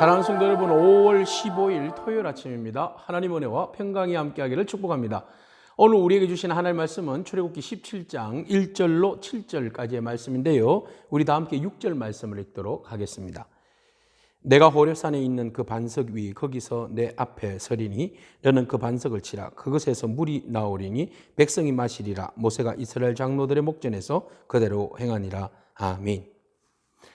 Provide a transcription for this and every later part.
사랑하는 성도 여러분, 5월 15일 토요일 아침입니다. 하나님 은혜와 평강이 함께하기를 축복합니다. 오늘 우리에게 주신 하나님의 말씀은 출애굽기 17장 1절로 7절까지의 말씀인데요. 우리 다 함께 6절 말씀을 읽도록 하겠습니다. 내가 호렙산에 있는 그 반석 위 거기서 내 앞에 서리니 너는 그 반석을 치라. 그것에서 물이 나오리니 백성이 마시리라. 모세가 이스라엘 장로들의 목전에서 그대로 행하니라. 아멘.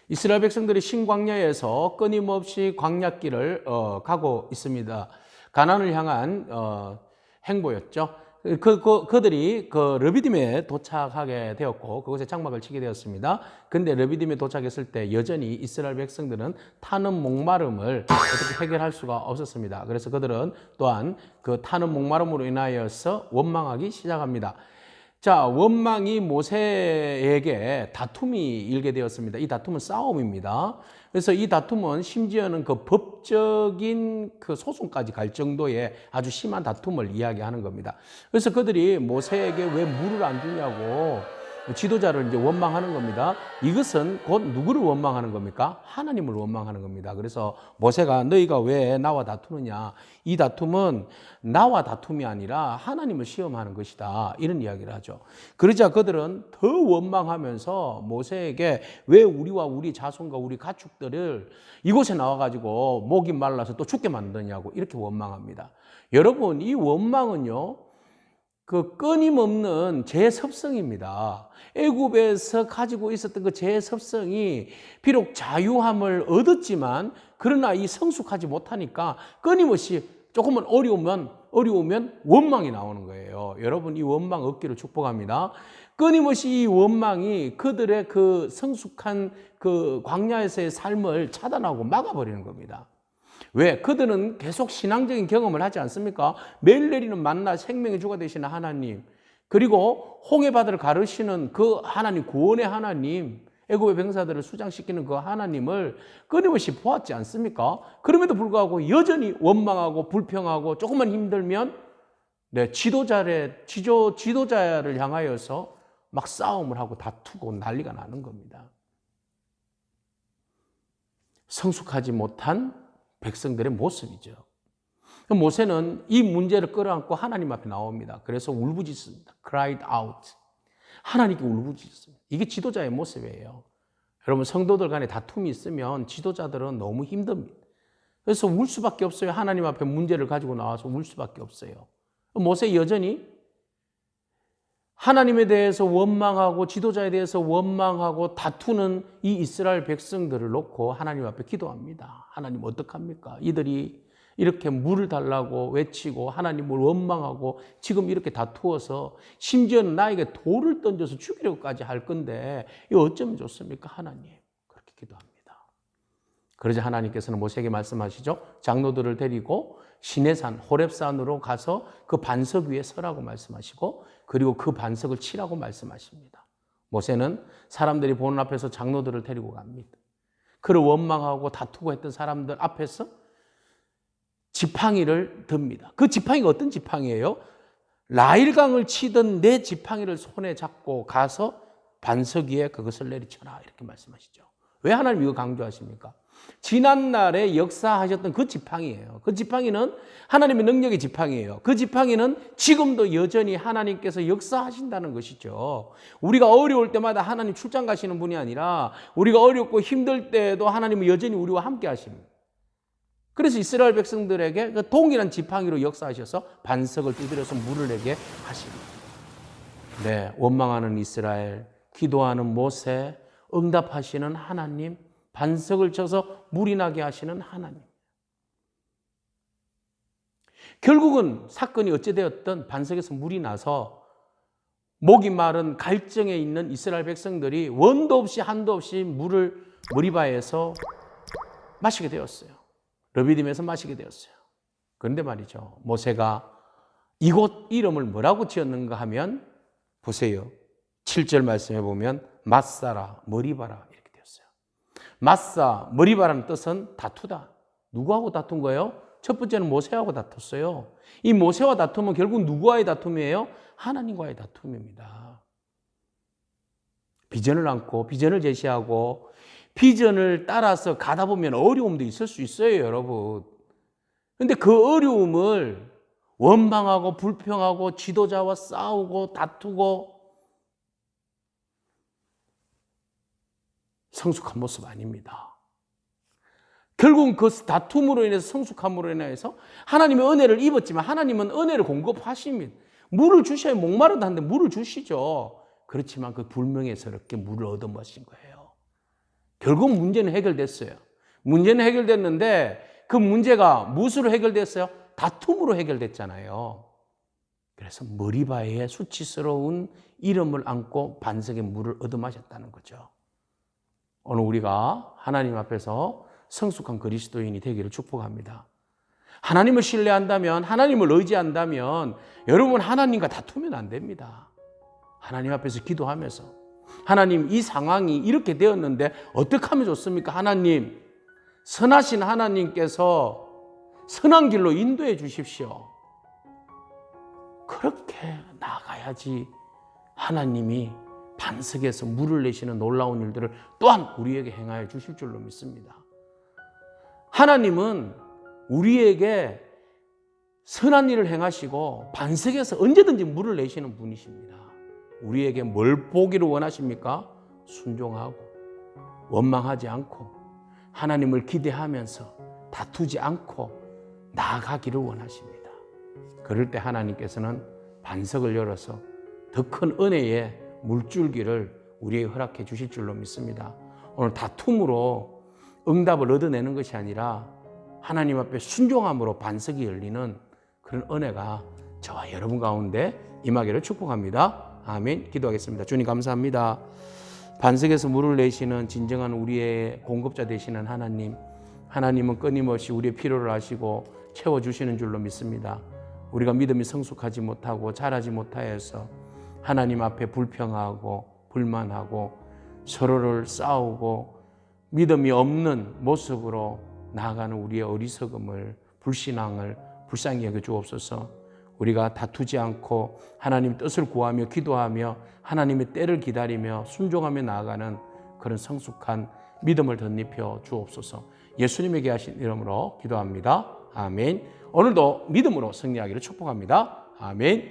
이스라엘 백성들이 신광야에서 끊임없이 광야길을 가고 있습니다. 가나안을 향한 행보였죠. 그들이 그 르비딤에 도착하게 되었고 그곳에 장막을 치게 되었습니다. 그런데 르비딤에 도착했을 때 여전히 이스라엘 백성들은 타는 목마름을 어떻게 해결할 수가 없었습니다. 그래서 그들은 또한 그 타는 목마름으로 인하여서 원망하기 시작합니다. 자, 원망이 모세에게 다툼이 일게 되었습니다. 이 다툼은 싸움입니다. 그래서 이 다툼은 심지어는 그 법적인 그 소송까지 갈 정도의 아주 심한 다툼을 이야기하는 겁니다. 그래서 그들이 모세에게 왜 물을 안 주냐고 지도자를 이제 원망하는 겁니다. 이것은 곧 누구를 원망하는 겁니까? 하나님을 원망하는 겁니다. 그래서 모세가 너희가 왜 나와 다투느냐? 이 다툼은 나와 다툼이 아니라 하나님을 시험하는 것이다. 이런 이야기를 하죠. 그러자 그들은 더 원망하면서 모세에게 왜 우리와 우리 자손과 우리 가축들을 이곳에 나와가지고 목이 말라서 또 죽게 만드냐고 이렇게 원망합니다. 여러분, 이 원망은요, 그 끊임없는 죄섭성입니다. 애굽에서 가지고 있었던 그 죄섭성이 비록 자유함을 얻었지만 그러나 이 성숙하지 못하니까 끊임없이 조금만 어려우면 원망이 나오는 거예요. 여러분, 이 원망 얻기를 축복합니다. 끊임없이 이 원망이 그들의 그 성숙한 그 광야에서의 삶을 차단하고 막아버리는 겁니다. 왜? 그들은 계속 신앙적인 경험을 하지 않습니까? 매일 내리는 만나 생명의 주가 되시는 하나님, 그리고 홍해바다를 가르시는 그 하나님, 구원의 하나님, 애굽의 병사들을 수장시키는 그 하나님을 끊임없이 보았지 않습니까? 그럼에도 불구하고 여전히 원망하고 불평하고 조금만 힘들면 지도자를 향하여서 막 싸움을 하고 다투고 난리가 나는 겁니다. 성숙하지 못한 백성들의 모습이죠. 모세는 이 문제를 끌어안고 하나님 앞에 나옵니다. 그래서 울부짖습니다. cried out. 하나님께 울부짖습니다. 이게 지도자의 모습이에요. 여러분, 성도들 간에 다툼이 있으면 지도자들은 너무 힘듭니다. 그래서 울 수밖에 없어요. 하나님 앞에 문제를 가지고 나와서 울 수밖에 없어요. 모세 여전히 하나님에 대해서 원망하고 지도자에 대해서 원망하고 다투는 이 이스라엘 백성들을 놓고 하나님 앞에 기도합니다. 하나님 어떡합니까? 이들이 이렇게 물을 달라고 외치고 하나님을 원망하고 지금 이렇게 다투어서 심지어는 나에게 돌을 던져서 죽이려고까지 할 건데 이거 어쩌면 좋습니까? 하나님. 그렇게 기도합니다. 그러자 하나님께서는 모세에게 말씀하시죠. 장로들을 데리고 시내산 호렙산으로 가서 그 반석 위에 서라고 말씀하시고 그리고 그 반석을 치라고 말씀하십니다. 모세는 사람들이 보는 앞에서 장로들을 데리고 갑니다. 그를 원망하고 다투고 했던 사람들 앞에서 지팡이를 듭니다. 그 지팡이가 어떤 지팡이예요? 라일강을 치던 내 지팡이를 손에 잡고 가서 반석 위에 그것을 내리쳐라 이렇게 말씀하시죠. 왜 하나님 이거 강조하십니까? 지난날에 역사하셨던 그 지팡이예요. 그 지팡이는 하나님의 능력의 지팡이에요. 그 지팡이는 지금도 여전히 하나님께서 역사하신다는 것이죠. 우리가 어려울 때마다 하나님 출장 가시는 분이 아니라 우리가 어렵고 힘들 때에도 하나님은 여전히 우리와 함께 하십니다. 그래서 이스라엘 백성들에게 그 동일한 지팡이로 역사하셔서 반석을 두드려서 물을 내게 하십니다. 네, 원망하는 이스라엘, 기도하는 모세, 응답하시는 하나님, 반석을 쳐서 물이 나게 하시는 하나님. 결국은 사건이 어찌되었든 반석에서 물이 나서 목이 마른 갈증에 있는 이스라엘 백성들이 원도 없이 한도 없이 물을 머리바에서 마시게 되었어요. 르비딤에서 마시게 되었어요. 그런데 말이죠. 모세가 이곳 이름을 뭐라고 지었는가 하면 보세요. 7절 말씀해 보면 마사라, 머리바라 이렇게 되었어요. 마사, 머리바라는 뜻은 다투다. 누구하고 다툰 거예요? 첫 번째는 모세하고 다퉜어요. 이 모세와 다툼은 결국 누구와의 다툼이에요? 하나님과의 다툼입니다. 비전을 안고 비전을 제시하고 비전을 따라서 가다 보면 어려움도 있을 수 있어요, 여러분. 근데 그 어려움을 원망하고 불평하고 지도자와 싸우고 다투고 성숙한 모습 아닙니다. 결국은 그 다툼으로 인해서 성숙함으로 인해서 하나님의 은혜를 입었지만 하나님은 은혜를 공급하십니다. 물을 주셔야 목마르다는데 물을 주시죠. 그렇지만 그 불명예스럽게 물을 얻어마신 거예요. 결국 문제는 해결됐어요. 문제는 해결됐는데 그 문제가 무엇으로 해결됐어요? 다툼으로 해결됐잖아요. 그래서 머리바에 수치스러운 이름을 안고 반석의 물을 얻어마셨다는 거죠. 오늘 우리가 하나님 앞에서 성숙한 그리스도인이 되기를 축복합니다. 하나님을 신뢰한다면, 하나님을 의지한다면 여러분 하나님과 다투면 안 됩니다. 하나님 앞에서 기도하면서 하나님 이 상황이 이렇게 되었는데 어떻게 하면 좋습니까? 하나님, 선하신 하나님께서 선한 길로 인도해 주십시오. 그렇게 나아가야지 하나님이 반석에서 물을 내시는 놀라운 일들을 또한 우리에게 행하여 주실 줄로 믿습니다. 하나님은 우리에게 선한 일을 행하시고 반석에서 언제든지 물을 내시는 분이십니다. 우리에게 뭘 보기를 원하십니까? 순종하고 원망하지 않고 하나님을 기대하면서 다투지 않고 나아가기를 원하십니다. 그럴 때 하나님께서는 반석을 열어서 더 큰 은혜의 물줄기를 우리에게 허락해 주실 줄로 믿습니다. 오늘 다툼으로 응답을 얻어내는 것이 아니라 하나님 앞에 순종함으로 반석이 열리는 그런 은혜가 저와 여러분 가운데 임하기를 축복합니다. 아멘. 기도하겠습니다. 주님 감사합니다. 반석에서 물을 내시는 진정한 우리의 공급자 되시는 하나님, 하나님은 끊임없이 우리의 필요를 아시고 채워주시는 줄로 믿습니다. 우리가 믿음이 성숙하지 못하고 자라지 못하여서 하나님 앞에 불평하고 불만하고 서로를 싸우고 믿음이 없는 모습으로 나아가는 우리의 어리석음을, 불신앙을 불쌍히 여겨 주옵소서. 우리가 다투지 않고 하나님 뜻을 구하며 기도하며 하나님의 때를 기다리며 순종하며 나아가는 그런 성숙한 믿음을 덧입혀 주옵소서. 예수님에게 하신 이름으로 기도합니다. 아멘. 오늘도 믿음으로 승리하기를 축복합니다. 아멘.